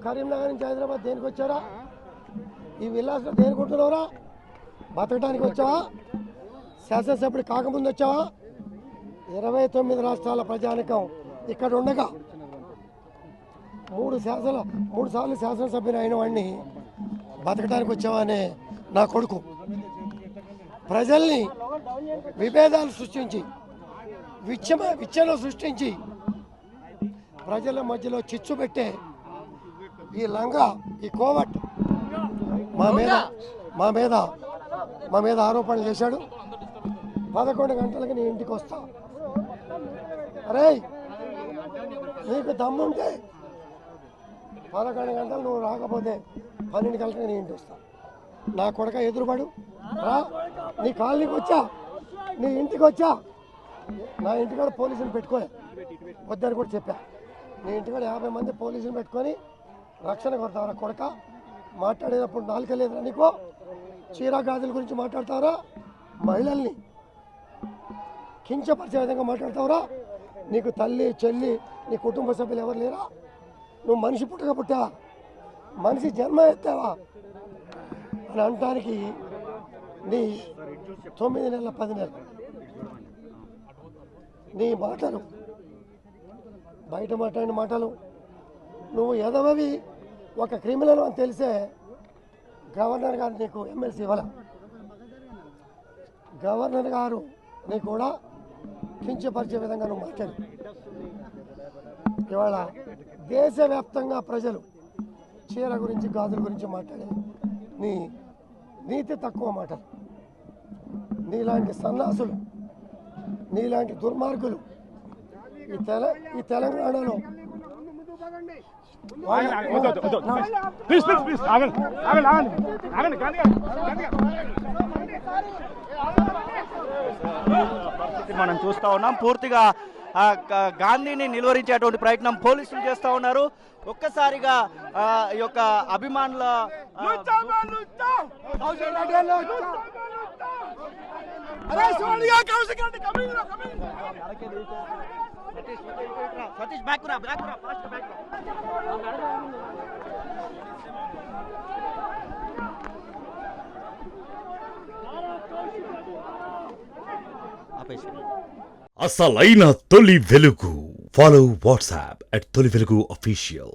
కరీంనగర్ నుంచి హైదరాబాద్ దేనికి వచ్చారా? ఈ విల్లాస్లో దేనికి ఉంటున్నావురా? బతకడానికి వచ్చావా? శాసనసభ్యుడు కాకముందు వచ్చావా? 29 రాష్ట్రాల ప్రజానికం ఇక్కడ ఉండగా 3 సార్లు శాసనసభ్యుని అయిన వాడిని బతకడానికి వచ్చావా అనే నా కొడుకు ప్రజల్ని విభేదాలు సృష్టించి విచ్ఛేదం సృష్టించి ప్రజల మధ్యలో చిచ్చు పెట్టే ఈ లంగా, ఈ కోవట్ మా మీద ఆరోపణలు చేశాడు. 11 గంటలకి నీ ఇంటికి వస్తా. అరే, నీకు దమ్ముంటే 11 గంటలు నువ్వు రాకపోతే 12 గంటలకి నీ ఇంటికి వస్తా. నా కొడుక ఎదురుపడు రా. నీ కాలనీకి వచ్చా, నీ ఇంటికి వచ్చా. నా ఇంటికాడ పోలీసులు పెట్టుకోలే, వద్దని కూడా చెప్పా. నీ ఇంటికాడ 50 మంది పోలీసులు పెట్టుకొని రక్షణ కొడతావరా కొడక? మాట్లాడేటప్పుడు నాలుక లేదురా నీకు? చీరా గాజుల గురించి మాట్లాడతావరా? మహిళల్ని కించపరిచే విధంగా మాట్లాడతావురా? నీకు తల్లి, చెల్లి, నీ కుటుంబ సభ్యులు ఎవరు లేరా? నువ్వు మనిషి పుట్టావా? మనిషి జన్మ ఎత్తావా అని అనటానికి నీ 9 నెలల 10 నెలలు నీ మాటలు, బయట మాట్లాడిన మాటలు, నువ్వు ఎదవవి ఒక క్రిమినల్ అని తెలిసే గవర్నర్ గారు నీకు ఎమ్మెల్సీ ఇవ్వాల. గవర్నర్ గారు నీ కూడా కించపరిచే విధంగా నువ్వు మాట్లాడు. ఇవాళ దేశవ్యాప్తంగా ప్రజలు చీర గురించి, గాజుల గురించి మాట్లాడే నీ నీతి తక్కువ మాటలు, నీలాంటి సన్నాసులు, నీలాంటి దుర్మార్గులు ఈ తెలంగాణలో మనం చూస్తా ఉన్నాం. పూర్తిగా గాంధీని నిలువరించేటువంటి ప్రయత్నం పోలీసులు చేస్తూ ఉన్నారు. ఒక్కసారిగా ఈ యొక్క అభిమానుల అసలైన తొలి వెలుగు. ఫాలో వాట్సాప్ @తొలి వెలుగు official.